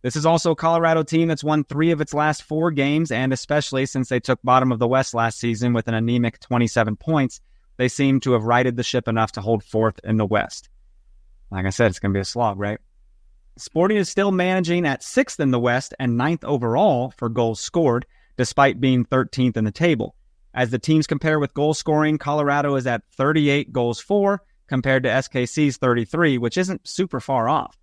This is also a Colorado team that's won 3 of its last 4 games, and especially since they took bottom of the West last season with an anemic 27 points, they seem to have righted the ship enough to hold 4th in the West. Like I said, it's going to be a slog, right? Sporting is still managing at 6th in the West and 9th overall for goals scored, despite being 13th in the table. As the teams compare with goal scoring, Colorado is at 38 goals for, compared to SKC's 33, which isn't super far off.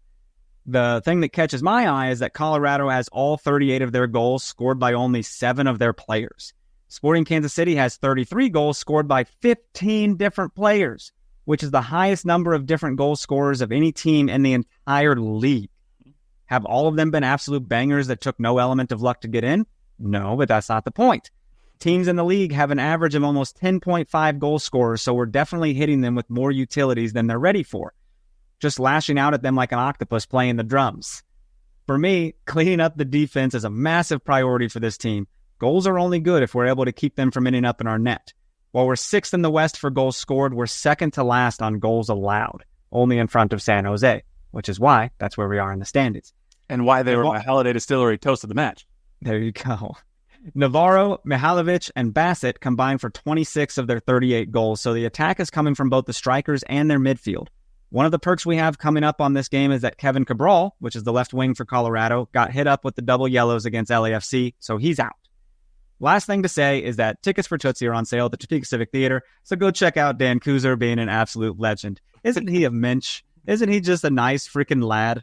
The thing that catches my eye is that Colorado has all 38 of their goals scored by only 7 of their players. Sporting Kansas City has 33 goals scored by 15 different players, which is the highest number of different goal scorers of any team in the entire league. Have all of them been absolute bangers that took no element of luck to get in? No, but that's not the point. Teams in the league have an average of almost 10.5 goal scorers, so we're definitely hitting them with more utilities than they're ready for. Just lashing out at them like an octopus playing the drums. For me, cleaning up the defense is a massive priority for this team. Goals are only good if we're able to keep them from ending up in our net. While we're 6th in the West for goals scored, we're 2nd to last on goals allowed, only in front of San Jose, which is why that's where we are in the standings. And why they were my holiday distillery toast of the match. There you go. Navarro, Mihalovic, and Bassett combined for 26 of their 38 goals, so the attack is coming from both the strikers and their midfield. One of the perks we have coming up on this game is that Kevin Cabral, which is the left wing for Colorado, got hit up with the double yellows against LAFC, so he's out. Last thing to say is that tickets for Tootsie are on sale at the Topeka Civic Theater, so go check out Dan Kooser being an absolute legend. Isn't he a mensch? Isn't he just a nice freaking lad?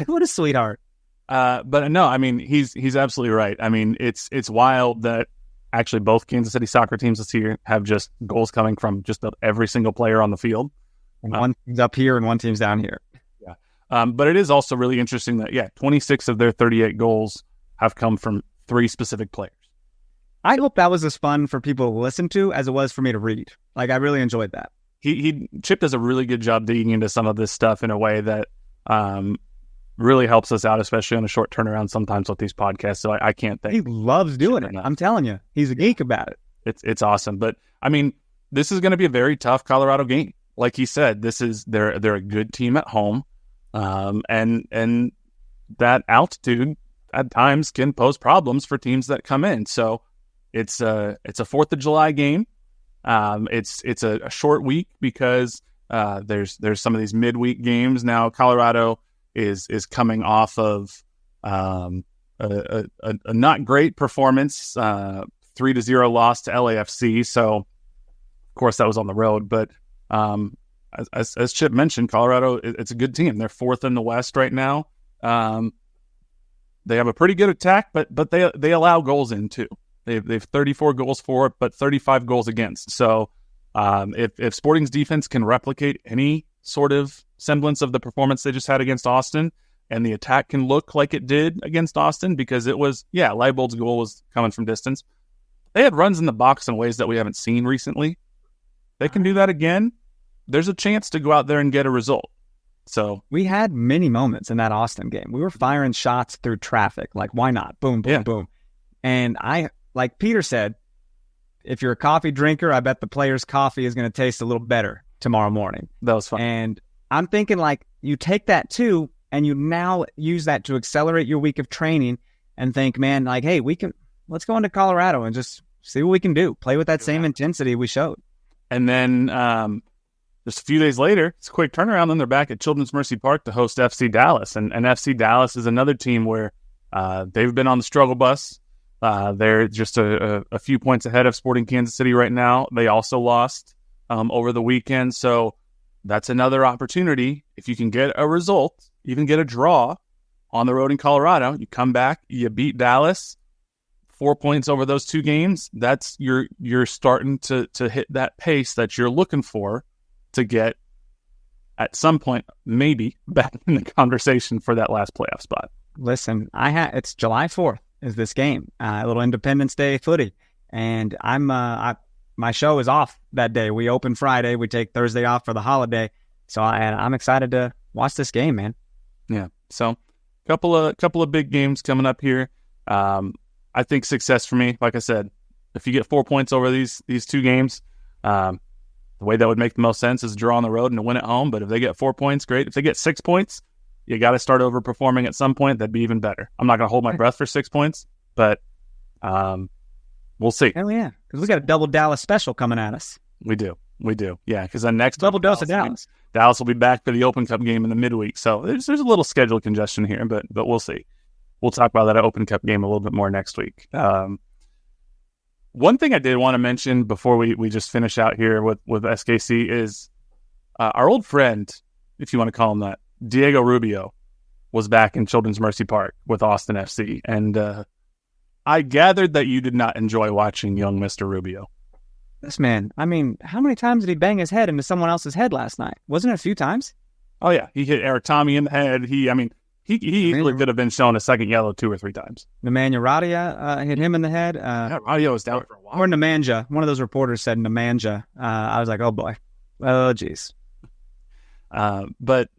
What a sweetheart. But no, I mean, he's absolutely right. I mean, it's wild that actually both Kansas City soccer teams this year have just goals coming from just every single player on the field. And one team's up here and one team's down here. Yeah. But it is also really interesting that, 26 of their 38 goals have come from 3 specific players. I hope that was as fun for people to listen to as it was for me to read. Like, I really enjoyed that. Chip does a really good job digging into some of this stuff in a way that really helps us out, especially on a short turnaround sometimes with these podcasts. So I can't thank. He loves doing it. I'm telling you, he's a geek about it. It's awesome. But I mean, this is going to be a very tough Colorado game. Like he said, they're a good team at home, and that altitude at times can pose problems for teams that come in. So it's a 4th of July game. It's a short week because there's some of these midweek games now. Colorado is coming off of a not great performance, 3-0 loss to LAFC. So of course that was on the road, but as Chip mentioned, Colorado, it's a good team. They're 4th in the West right now. They have a pretty good attack, but they allow goals in too. They've 34 goals for, but 35 goals against. So if Sporting's defense can replicate any sort of semblance of the performance they just had against Austin, and the attack can look like it did against Austin, because it was, Leibold's goal was coming from distance. They had runs in the box in ways that we haven't seen recently. They can do that again. There's a chance to go out there and get a result. So we had many moments in that Austin game. We were firing shots through traffic. Like, why not? Boom, boom, boom. And like Peter said, if you're a coffee drinker, I bet the player's coffee is going to taste a little better tomorrow morning. That was fun. And I'm thinking, like, you take that too, and you now use that to accelerate your week of training and think, man, like, hey, let's go into Colorado and just see what we can do. Play with that same intensity we showed. And then just a few days later, it's a quick turnaround. Then they're back at Children's Mercy Park to host FC Dallas. And FC Dallas is another team where they've been on the struggle bus. They're just a few points ahead of Sporting Kansas City right now. They also lost over the weekend. So that's another opportunity. If you can get a result, even get a draw on the road in Colorado, you come back, you beat Dallas, 4 points over those 2 games. That's you're starting to hit that pace that you're looking for to get at some point maybe back in the conversation for that last playoff spot. Listen, it's July 4th is this game, a little Independence Day footy, and my show is off that day. We open Friday, we take Thursday off for the holiday, so I'm excited to watch this game, man. Yeah, so couple of big games coming up here. I think success for me, like I said, if you get 4 points over these 2 games, the way that would make the most sense is to draw on the road and to win at home. But if they get 4 points, great. If they get 6 points, you got to start overperforming at some point. That'd be even better. I'm not going to hold my breath for 6 points, but we'll see. Hell yeah, because we got a double Dallas special coming at us. We do. Yeah, because then next double dose of Dallas. Dallas will be back for the Open Cup game in the midweek. So there's a little schedule congestion here, but we'll see. We'll talk about that Open Cup game a little bit more next week. One thing I did want to mention before we just finish out here with SKC is our old friend, if you want to call him that, Diego Rubio, was back in Children's Mercy Park with Austin FC. And I gathered that you did not enjoy watching young Mr. Rubio. This man, I mean, how many times did he bang his head into someone else's head last night? Wasn't it a few times? Oh, yeah. He hit Eric Tommy in the head. He easily could have been shown a second yellow 2 or 3 times. Nemanja Radia hit him in the head. Radia was down for a while. Or Nemanja. One of those reporters said Nemanja. I was like, oh, boy. Oh, geez. But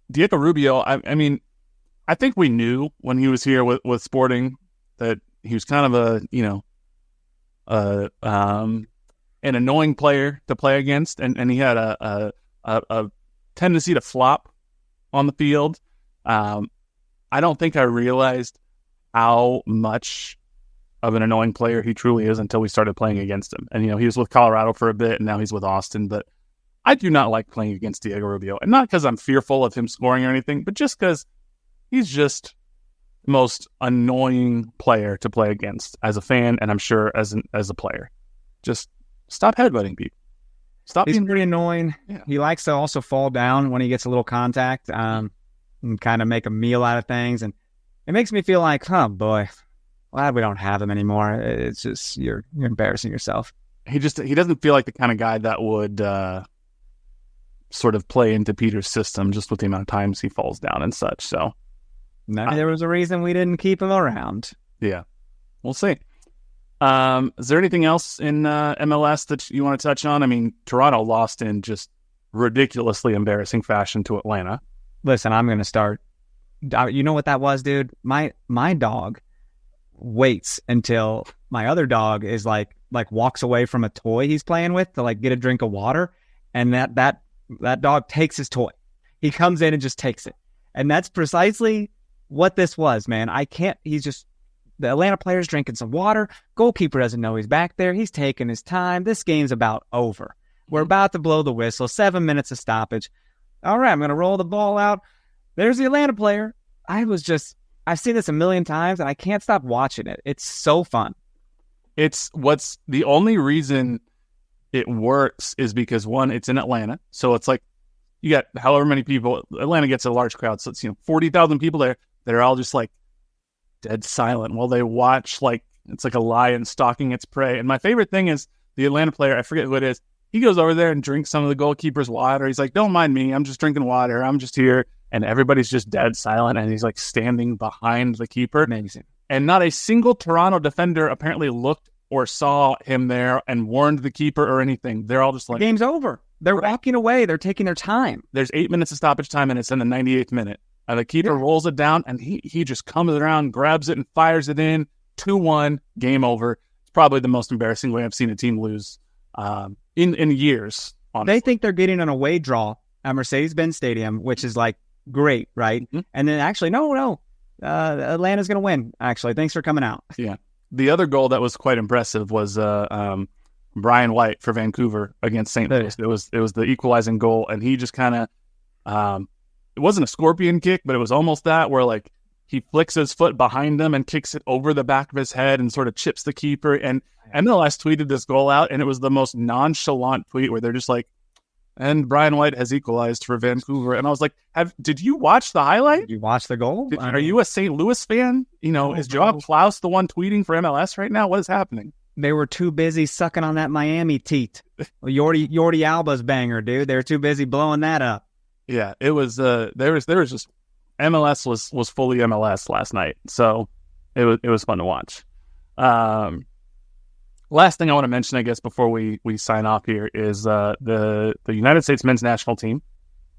Diego Rubio, I mean, I think we knew when he was here with Sporting that he was kind of an annoying player to play against, and he had a tendency to flop on the field. I don't think I realized how much of an annoying player he truly is until we started playing against him. And, he was with Colorado for a bit, and now he's with Austin. But I do not like playing against Diego Rubio. And not because I'm fearful of him scoring or anything, but just because he's just the most annoying player to play against as a fan, and I'm sure as a player. Just stop headbutting people. He's pretty annoying. Yeah. He likes to also fall down when he gets a little contact and kind of make a meal out of things. And it makes me feel like, oh, boy, glad we don't have him anymore. It's just you're embarrassing yourself. He doesn't feel like the kind of guy that would sort of play into Peter's system just with the amount of times he falls down and such. So maybe there was a reason we didn't keep him around. Yeah, we'll see. Is there anything else in MLS that you want to touch on? I mean, Toronto lost in just ridiculously embarrassing fashion to Atlanta. Listen, I'm going to start. You know what that was, dude? My dog waits until my other dog is like walks away from a toy he's playing with to like get a drink of water, and that dog takes his toy. He comes in and just takes it, and that's precisely what this was, man. The Atlanta player's drinking some water. Goalkeeper doesn't know he's back there. He's taking his time. This game's about over. We're about to blow the whistle. 7 minutes of stoppage. All right, I'm going to roll the ball out. There's the Atlanta player. I've seen this a million times, and I can't stop watching it. It's so fun. It's what's the only reason it works is because, one, it's in Atlanta. So it's like you got however many people. Atlanta gets a large crowd. So it's 40,000 people there that are all just like dead silent while they watch, like it's like a lion stalking its prey. And my favorite thing is the Atlanta player, I forget who it is, he goes over there and drinks some of the goalkeeper's water. He's like, don't mind me, I'm just drinking water, I'm just here. And everybody's just dead silent, and he's like standing behind the keeper. Amazing. And not a single Toronto defender apparently looked or saw him there and warned the keeper or anything. They're all just like, the game's over. They're walking away. They're taking their time. There's 8 minutes of stoppage time, and it's in the 98th minute. And the keeper rolls it down, and he just comes around, grabs it, and fires it in. 2-1, game over. It's probably the most embarrassing way I've seen a team lose in years, honestly. They think they're getting an away draw at Mercedes-Benz Stadium, which is like great, right? Mm-hmm. And then actually, no, Atlanta's going to win, actually. Thanks for coming out. Yeah. The other goal that was quite impressive was Brian White for Vancouver against St. Louis. It was the equalizing goal, and he just kind of it wasn't a scorpion kick, but it was almost that, where like he flicks his foot behind him and kicks it over the back of his head and sort of chips the keeper. And MLS tweeted this goal out, and it was the most nonchalant tweet where they're just like, and Brian White has equalized for Vancouver. And I was like, did you watch the highlight? Did you watch the goal? Are you a St. Louis fan? Is Joab Klaus the one tweeting for MLS right now? What is happening? They were too busy sucking on that Miami teat. Jordi Alba's banger, dude. They were too busy blowing that up. Yeah, it was. There was just MLS was fully MLS last night, so it was fun to watch. Last thing I want to mention, I guess, before we sign off here is the United States men's national team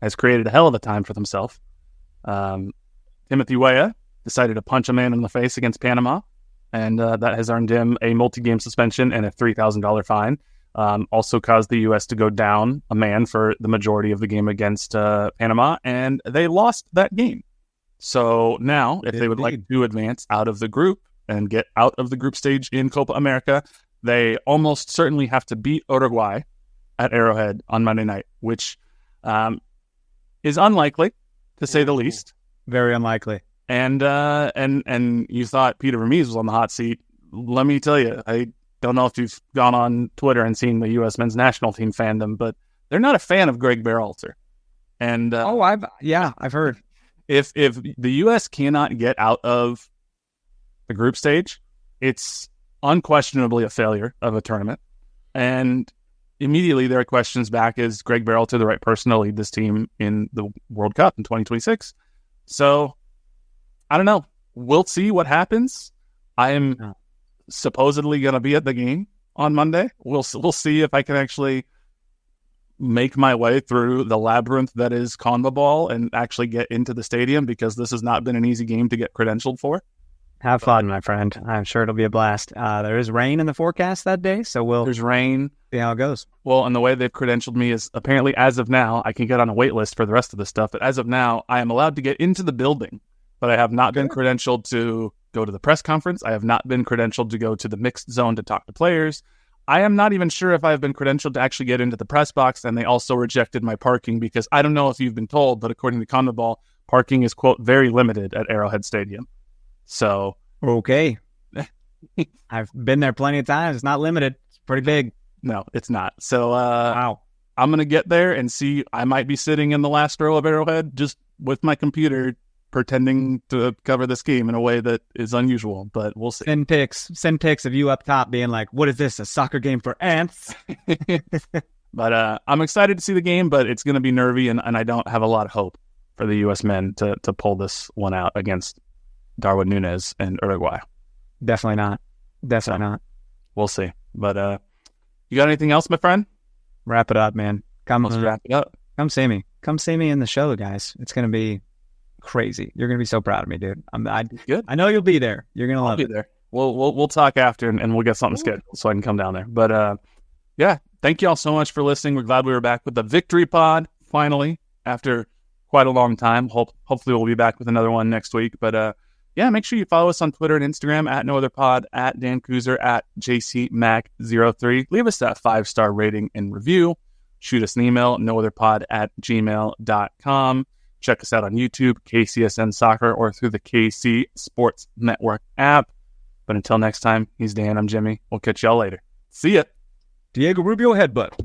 has created a hell of a time for themselves. Timothy Weah decided to punch a man in the face against Panama, and that has earned him a multi-game suspension and a $3,000 fine. Also caused the U.S. to go down a man for the majority of the game against Panama, and they lost that game. So now, if they would like to advance out of the group and get out of the group stage in Copa America, they almost certainly have to beat Uruguay at Arrowhead on Monday night, which is unlikely, to say the least. Very unlikely. And you thought Peter Vermees was on the hot seat. Let me tell you, I don't know if you've gone on Twitter and seen the U.S. men's national team fandom, but they're not a fan of Greg Berhalter. And I've heard. If the U.S. cannot get out of the group stage, it's unquestionably a failure of a tournament. And immediately there are questions back: is Greg Berhalter the right person to lead this team in the World Cup in 2026? So I don't know. We'll see what happens. I am supposedly going to be at the game on Monday. We'll see if I can actually make my way through the labyrinth that is CONMEBOL and actually get into the stadium, because this has not been an easy game to get credentialed for. Have fun, my friend. I'm sure it'll be a blast. There is rain in the forecast that day, so There's rain. see how it goes. Well, and the way they've credentialed me is apparently, as of now, I can get on a wait list for the rest of the stuff, but as of now, I am allowed to get into the building, but I have not been credentialed to go to the press conference. I have not been credentialed to go to the mixed zone to talk to players. I am not even sure if I've been credentialed to actually get into the press box, and they also rejected my parking because I don't know if you've been told, but according to CONMEBOL, parking is, quote, very limited at Arrowhead Stadium. So... Okay. I've been there plenty of times. It's not limited. It's pretty big. No, it's not. So Wow. I'm going to get there and see. I might be sitting in the last row of Arrowhead just with my computer pretending to cover this game in a way that is unusual, but we'll see. Send pics of you up top being like, what is this, a soccer game for ants? But I'm excited to see the game, but it's going to be nervy, and I don't have a lot of hope for the U.S. men to pull this one out against Darwin Núñez and Uruguay. Definitely not. Not. We'll see. But you got anything else, my friend? Wrap it up, man. Let's wrap it up. Come see me. Come see me in the show, guys. It's going to be crazy. You're going to be so proud of me, dude. Good. I know you'll be there. You're going to love I'll be it. there. We'll talk after, and we'll get something scheduled so I can come down there. But yeah, thank you all so much for listening. We're glad we were back with the Victory Pod finally after quite a long time. Hopefully we'll be back with another one next week. But yeah, make sure you follow us on Twitter and Instagram at NoOtherPod, at Dan Kooser, at JCMac03. Leave us that 5-star rating and review. Shoot us an email, nootherpod@gmail.com. Check us out on YouTube, KCSN Soccer, or through the KC Sports Network app. But until next time, he's Dan, I'm Jimmy. We'll catch y'all later. See ya. Diego Rubio headbutt.